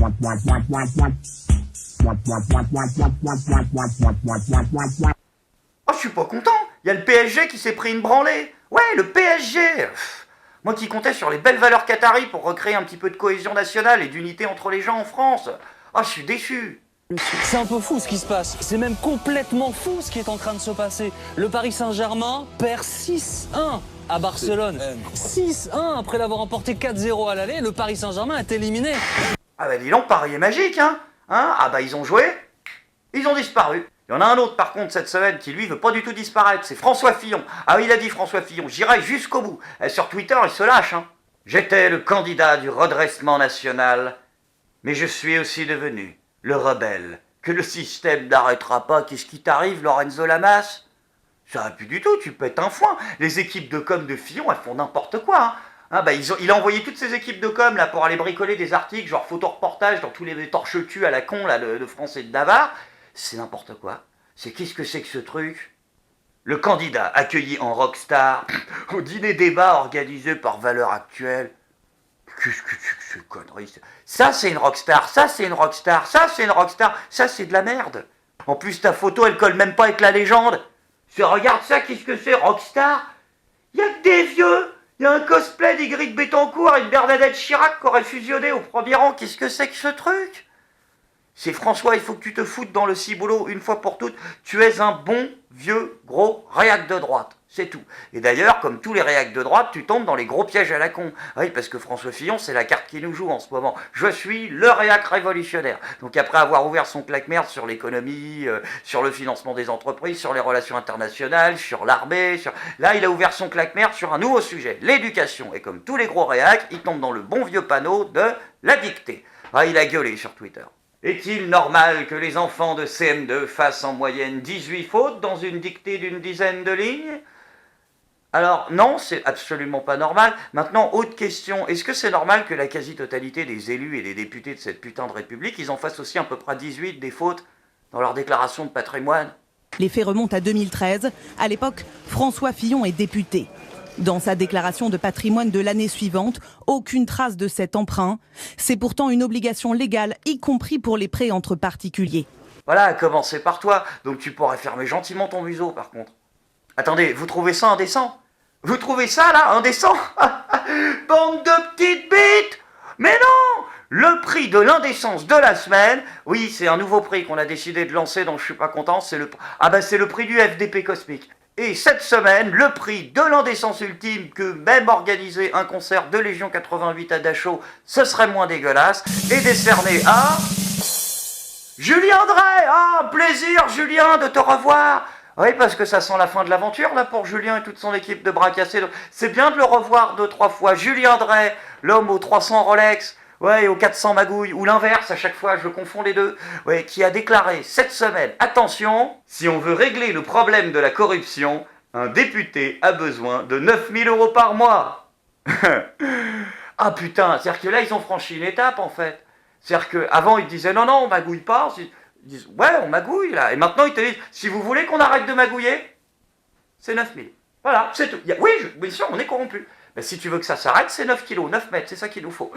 Oh, je suis pas content. Il y a le PSG qui s'est pris une branlée. Ouais, le PSG. Moi qui comptais sur les belles valeurs qataries pour recréer un petit peu de cohésion nationale et d'unité entre les gens en France. Oh, je suis déçu. C'est un peu fou ce qui se passe. C'est même complètement fou ce qui est en train de se passer. Le Paris Saint-Germain perd 6-1 à Barcelone. 6-1 après l'avoir emporté 4-0 à l'aller. Le Paris Saint-Germain est éliminé. Ah bah dis donc, Paris est magique, hein. Ah bah ils ont joué, ils ont disparu. Il y en a un autre par contre cette semaine qui lui veut pas du tout disparaître, c'est François Fillon. Ah oui, il a dit François Fillon, j'irai jusqu'au bout. Et sur Twitter, il se lâche, hein. J'étais le candidat du redressement national, mais je suis aussi devenu le rebelle que le système n'arrêtera pas. Qu'est-ce qui t'arrive, Lorenzo Lamas? Ça va plus du tout, tu pètes un foin. Les équipes de com de Fillon, elles font n'importe quoi, hein. Ah bah il a envoyé toutes ses équipes de com là pour aller bricoler des articles genre photo-reportage dans tous les torche-cul à la con là de France et de Navarre. C'est n'importe quoi. Qu'est-ce que c'est que ce truc? Le candidat accueilli en rockstar au dîner débat organisé par Valeurs Actuelles. Qu'est-ce que c'est que ces conneries? Ça c'est une rockstar, ça c'est une rockstar, ça c'est une rockstar, ça c'est de la merde. En plus ta photo elle colle même pas avec la légende. Regarde ça, qu'est-ce que c'est, rockstar? Y a que des vieux. Il y a un cosplay d'Ygritte Bettencourt et de Bernadette Chirac qui aurait fusionné au premier rang. Qu'est-ce que c'est que ce truc? C'est François, il faut que tu te foutes dans le ciboulot une fois pour toutes. Tu es un bon, vieux, gros réac de droite. C'est tout. Et d'ailleurs, comme tous les réacs de droite, tu tombes dans les gros pièges à la con. Oui, parce que François Fillon, c'est la carte qui nous joue en ce moment. Je suis le réac révolutionnaire. Donc après avoir ouvert son claque-merde sur l'économie, sur le financement des entreprises, sur les relations internationales, sur l'armée, là, il a ouvert son claque-merde sur un nouveau sujet, l'éducation. Et comme tous les gros réacs, il tombe dans le bon vieux panneau de la dictée. Ah, il a gueulé sur Twitter. Est-il normal que les enfants de CM2 fassent en moyenne 18 fautes dans une dictée d'une dizaine de lignes? Alors non, c'est absolument pas normal. Maintenant, autre question, est-ce que c'est normal que la quasi-totalité des élus et des députés de cette putain de République, ils en fassent aussi à peu près 18 des fautes dans leur déclaration de patrimoine? Les faits remontent à 2013. À l'époque, François Fillon est député. Dans sa déclaration de patrimoine de l'année suivante, aucune trace de cet emprunt. C'est pourtant une obligation légale, y compris pour les prêts entre particuliers. Voilà, à commencer par toi. Donc tu pourrais fermer gentiment ton museau, par contre. Attendez, vous trouvez ça indécent? Vous trouvez ça, là, indécent? Bande de petites bites! Mais non! Le prix de l'indécence de la semaine, oui, c'est un nouveau prix qu'on a décidé de lancer, dont je suis pas content, c'est le prix du FDP cosmique. Et cette semaine, le prix de l'indécence ultime, que même organiser un concert de Légion 88 à Dachau, ce serait moins dégueulasse, est décerné à... Julien Drey! Ah, plaisir, Julien, de te revoir! Oui, parce que ça sent la fin de l'aventure, là, pour Julien et toute son équipe de bras cassés. C'est bien de le revoir 2-3 fois. Julien Drey, l'homme aux 300 Rolex, ouais, et aux 400 magouilles, ou l'inverse, à chaque fois, je confonds les deux, ouais, qui a déclaré cette semaine, attention, si on veut régler le problème de la corruption, un député a besoin de 9 000 € par mois. Ah putain, c'est-à-dire que là, ils ont franchi une étape, en fait. C'est-à-dire qu'avant, ils disaient, non, on magouille pas, ils disent, ouais, on magouille, là. Et maintenant, ils te disent, si vous voulez qu'on arrête de magouiller, c'est 9 000. Voilà, c'est tout. Oui, bien sûr, on est corrompu. Mais si tu veux que ça s'arrête, c'est 9 kilos, 9 mètres, c'est ça qu'il nous faut.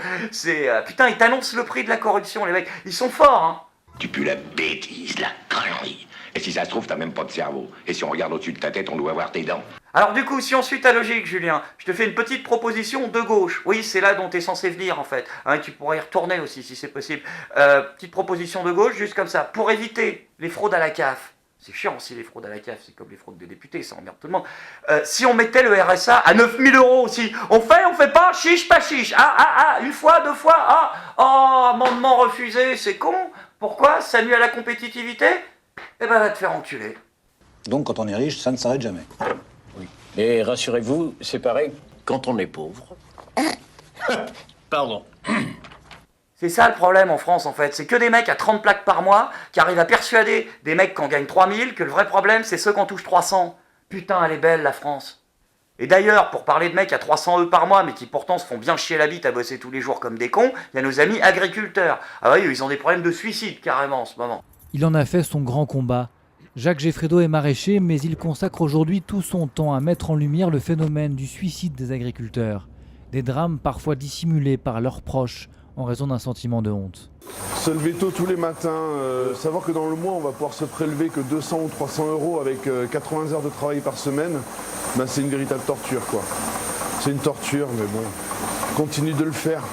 Putain, ils t'annoncent le prix de la corruption, les mecs. Ils sont forts, hein. Tu pues la bêtise, la connerie. Et si ça se trouve, t'as même pas de cerveau. Et si on regarde au-dessus de ta tête, on doit voir tes dents. Alors du coup, si on suit ta logique, Julien, je te fais une petite proposition de gauche. Oui, c'est là dont t'es censé venir, en fait. Hein, tu pourrais y retourner aussi, si c'est possible. Petite proposition de gauche, juste comme ça. Pour éviter les fraudes à la CAF. C'est chiant aussi, les fraudes à la CAF. C'est comme les fraudes des députés, ça emmerde tout le monde. Si on mettait le RSA à 9 000 € aussi. On fait pas, chiche, pas chiche. Une fois, 2 fois, amendement refusé, c'est con. Pourquoi? Ça nuit à la compétitivité? Eh ben, va te faire enculer. Donc, quand on est riche, ça ne s'arrête jamais. Oui. Et rassurez-vous, c'est pareil quand on est pauvre. Pardon. C'est ça le problème en France, en fait. C'est que des mecs à 30 plaques par mois qui arrivent à persuader des mecs qui en gagnent 3000 que le vrai problème, c'est ceux qui en touchent 300. Putain, elle est belle, la France. Et d'ailleurs, pour parler de mecs à 300 € par mois, mais qui pourtant se font bien chier la bite à bosser tous les jours comme des cons, il y a nos amis agriculteurs. Ah oui, ils ont des problèmes de suicide, carrément, en ce moment. Il en a fait son grand combat. Jacques Geffredo est maraîcher, mais il consacre aujourd'hui tout son temps à mettre en lumière le phénomène du suicide des agriculteurs. Des drames parfois dissimulés par leurs proches, en raison d'un sentiment de honte. Se lever tôt tous les matins, savoir que dans le mois on va pouvoir se prélever que 200 ou 300 euros avec 80 heures de travail par semaine, ben c'est une véritable torture quoi. C'est une torture mais bon, continue de le faire.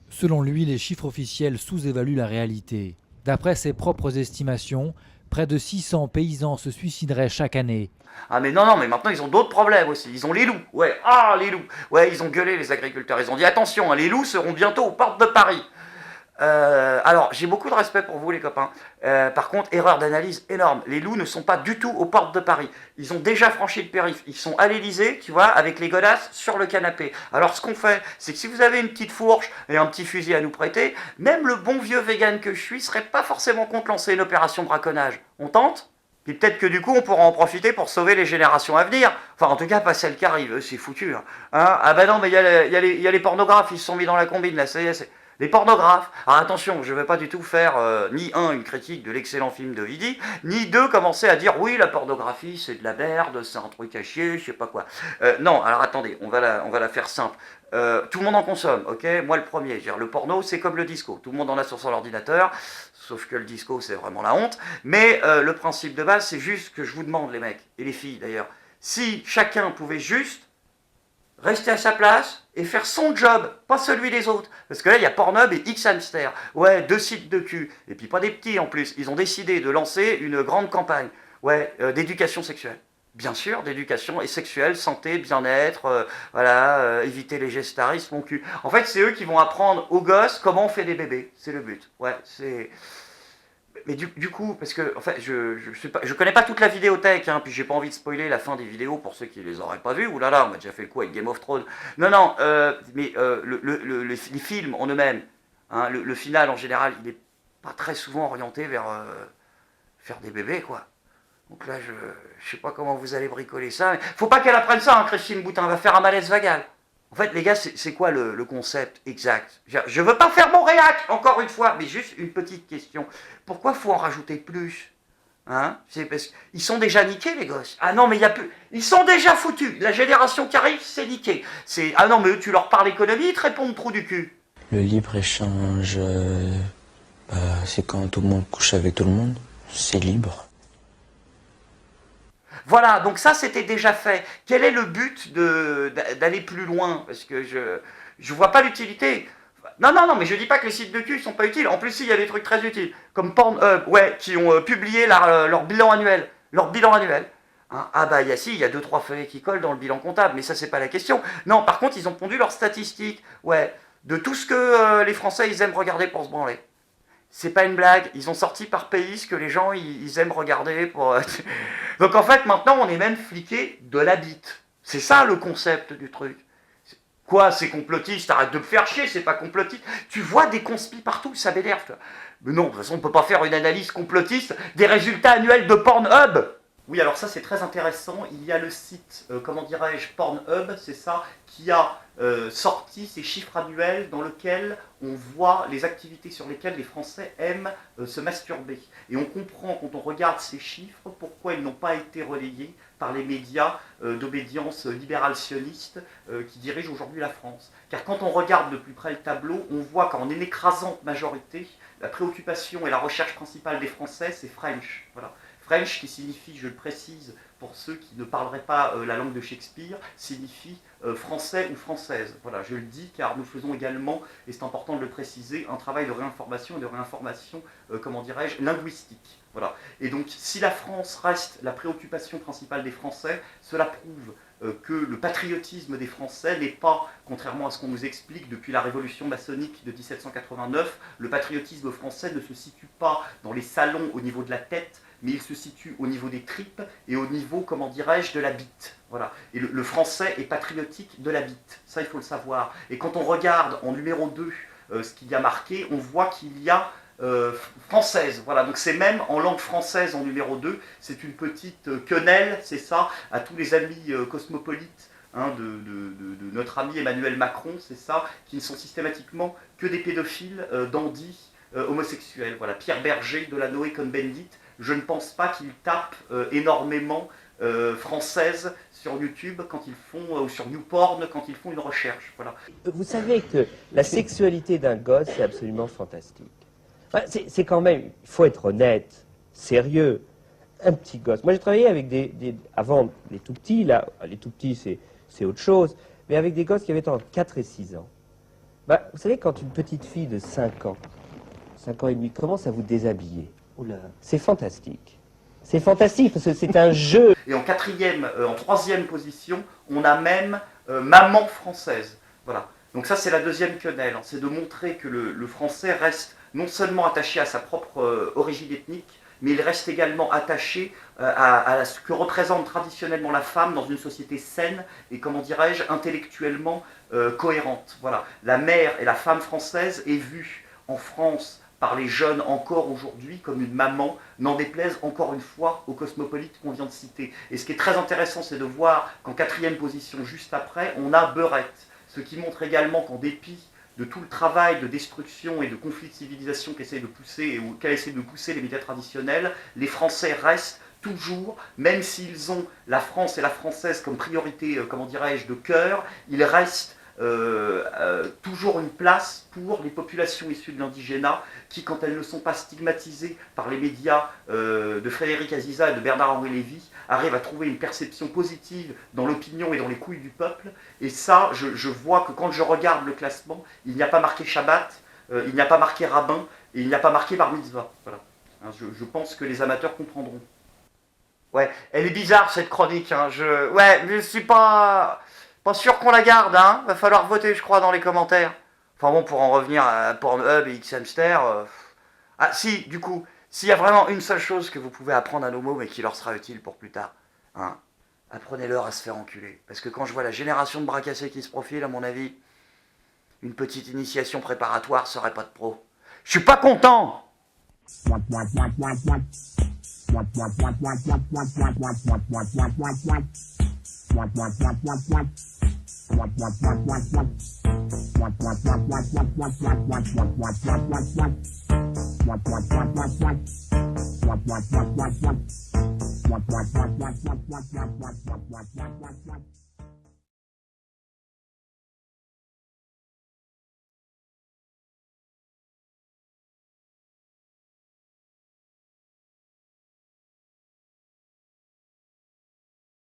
Selon lui, les chiffres officiels sous-évaluent la réalité. D'après ses propres estimations, près de 600 paysans se suicideraient chaque année. Ah mais non, mais maintenant ils ont d'autres problèmes aussi, ils ont les loups, ouais, ah les loups, ouais ils ont gueulé les agriculteurs, ils ont dit attention, hein, les loups seront bientôt aux portes de Paris. Alors j'ai beaucoup de respect pour vous les copains, par contre erreur d'analyse énorme, les loups ne sont pas du tout aux portes de Paris, ils ont déjà franchi le périph', ils sont à l'Elysée, tu vois, avec les godasses sur le canapé. Alors ce qu'on fait, c'est que si vous avez une petite fourche et un petit fusil à nous prêter, même le bon vieux vegan que je suis serait pas forcément contre lancer une opération braconnage. On tente ? Puis peut-être que du coup, on pourra en profiter pour sauver les générations à venir. Enfin, en tout cas, pas celles qui arrivent, c'est foutu. Hein. Ah bah non, mais il y a les pornographes, ils se sont mis dans la combine, là, ça y est, c'est... Les pornographes. Alors attention, je ne vais pas du tout faire, ni une critique de l'excellent film de Vidi, ni commencer à dire, oui, la pornographie, c'est de la merde, c'est un truc à chier, je sais pas quoi. Non, alors attendez, on va la faire simple. Tout le monde en consomme, ok ? Moi le premier, je veux dire, le porno, c'est comme le disco. Tout le monde en a sur son ordinateur. Sauf que le disco, c'est vraiment la honte. Mais le principe de base, c'est juste que je vous demande, les mecs, et les filles d'ailleurs, si chacun pouvait juste rester à sa place et faire son job, pas celui des autres. Parce que là, il y a Pornhub et X-Hamster. Ouais, 2 sites de cul. Et puis pas des petits en plus. Ils ont décidé de lancer une grande campagne d'éducation sexuelle. Bien sûr, d'éducation et sexuelle, santé, bien-être, éviter les gestarismes, mon cul. En fait, c'est eux qui vont apprendre aux gosses comment on fait des bébés. C'est le but. Ouais, c'est... Mais du coup, parce que en fait, je connais pas toute la vidéothèque, hein, puis j'ai pas envie de spoiler la fin des vidéos pour ceux qui les auraient pas vues. Ouh là là, on a déjà fait le coup avec Game of Thrones. Non, mais les films en eux-mêmes, hein, le final en général, il est pas très souvent orienté vers faire des bébés, quoi. Donc là, je sais pas comment vous allez bricoler ça. Mais faut pas qu'elle apprenne ça, hein, Christine Boutin, va faire un malaise vagal. En fait, les gars, c'est quoi le concept exact ? Je veux pas faire mon réac, encore une fois, mais juste une petite question. Pourquoi faut en rajouter plus ? Hein ? C'est parce qu'ils sont déjà niqués, les gosses. Ah non, mais il y a plus... Ils sont déjà foutus. La génération qui arrive, c'est niqué. Ah non, mais eux, tu leur parles économie, ils te répondent trou du cul. Le libre-échange, c'est quand tout le monde couche avec tout le monde. C'est libre. Voilà, donc ça c'était déjà fait. Quel est le but d'aller plus loin ? Parce que je vois pas l'utilité. Non, mais je dis pas que les sites de cul sont pas utiles. En plus, il y a des trucs très utiles. Comme Pornhub, qui ont publié leur bilan annuel. Hein, ah bah il y a 2-3 feuillets qui collent dans le bilan comptable, mais ça c'est pas la question. Non, par contre, ils ont pondu leurs statistiques. De tout ce que les Français ils aiment regarder pour se branler. C'est pas une blague, ils ont sorti par pays ce que les gens ils aiment regarder pour... Donc en fait maintenant on est même fliqué de la bite. C'est ça le concept du truc. Quoi, c'est complotiste, arrête de me faire chier, c'est pas complotiste. Tu vois des conspis partout, ça m'énerve. Mais non, de toute façon on peut pas faire une analyse complotiste des résultats annuels de Pornhub. Oui, alors ça c'est très intéressant, il y a le site, Pornhub, c'est ça, qui a sorti ces chiffres annuels dans lesquels on voit les activités sur lesquelles les Français aiment se masturber. Et on comprend quand on regarde ces chiffres pourquoi ils n'ont pas été relayés par les médias d'obédience libérale sioniste qui dirigent aujourd'hui la France. Car quand on regarde de plus près le tableau, on voit qu'en une écrasante majorité, la préoccupation et la recherche principale des Français, c'est French. Voilà. French, qui signifie, je le précise, pour ceux qui ne parleraient pas la langue de Shakespeare, signifie français ou française. Voilà, je le dis car nous faisons également, et c'est important de le préciser, un travail de réinformation et de réinformation, linguistique. Voilà. Et donc, si la France reste la préoccupation principale des Français, cela prouve que le patriotisme des Français n'est pas, contrairement à ce qu'on nous explique depuis la révolution maçonnique de 1789, le patriotisme français ne se situe pas dans les salons au niveau de la tête, mais il se situe au niveau des tripes et au niveau, de la bite. Voilà. Et le français est patriotique de la bite. Ça, il faut le savoir. Et quand on regarde en numéro 2 ce qu'il y a marqué, on voit qu'il y a française. Voilà. Donc c'est même en langue française en numéro 2. C'est une petite quenelle, c'est ça, à tous les amis cosmopolites de notre ami Emmanuel Macron, c'est ça, qui ne sont systématiquement que des pédophiles, dandys, homosexuels. Voilà. Pierre Berger, Delanoë Cohn-Bendit, je ne pense pas qu'il tape énormément françaises sur YouTube quand ils font, ou sur YouPorn quand ils font une recherche. Voilà. Vous savez que la sexualité d'un gosse, c'est absolument fantastique. Enfin, c'est quand même, il faut être honnête, sérieux, un petit gosse. Moi, j'ai travaillé avec avant, les tout petits, là, les tout petits, c'est autre chose, mais avec des gosses qui avaient entre 4 et 6 ans. Bah, vous savez, quand une petite fille de 5 ans et demi, commence à vous déshabiller, c'est fantastique. C'est fantastique, parce que c'est un jeu. Et en troisième position, on a même Maman française. Voilà. Donc ça, c'est la deuxième quenelle, hein. C'est de montrer que le français reste non seulement attaché à sa propre origine ethnique, mais il reste également attaché à ce que représente traditionnellement la femme dans une société saine et, comment dirais-je, intellectuellement cohérente. Voilà. La mère et la femme française est vue en France par les jeunes encore aujourd'hui comme une maman, n'en déplaise encore une fois aux cosmopolites qu'on vient de citer. Et ce qui est très intéressant, c'est de voir qu'en quatrième position, juste après, on a Beurette. Ce qui montre également qu'en dépit de tout le travail de destruction et de conflit de civilisation qu'a essayé de pousser les médias traditionnels, les Français restent toujours, même s'ils ont la France et la française comme priorité, comment dirais-je, de cœur, ils restent toujours une place pour les populations issues de l'indigénat qui, quand elles ne sont pas stigmatisées par les médias de Frédéric Aziza et de Bernard-Henri Lévy, arrivent à trouver une perception positive dans l'opinion et dans les couilles du peuple. Et ça, je vois que quand je regarde le classement, il n'y a pas marqué Shabbat, il n'y a pas marqué Rabbin, et il n'y a pas marqué Bar Mitzvah. Voilà. Hein, je pense que les amateurs comprendront. Ouais, elle est bizarre cette chronique. Hein. Ouais, je suis pas sûr qu'on la garde. Hein. Va falloir voter, je crois, dans les commentaires. Enfin bon, pour en revenir à Pornhub et X-Hamster... Ah si, du coup, s'il y a vraiment une seule chose que vous pouvez apprendre à nos mômes et qui leur sera utile pour plus tard, hein, apprenez-leur à se faire enculer. Parce que quand je vois la génération de bras cassés qui se profile, à mon avis, une petite initiation préparatoire serait pas de pro. Je suis pas content!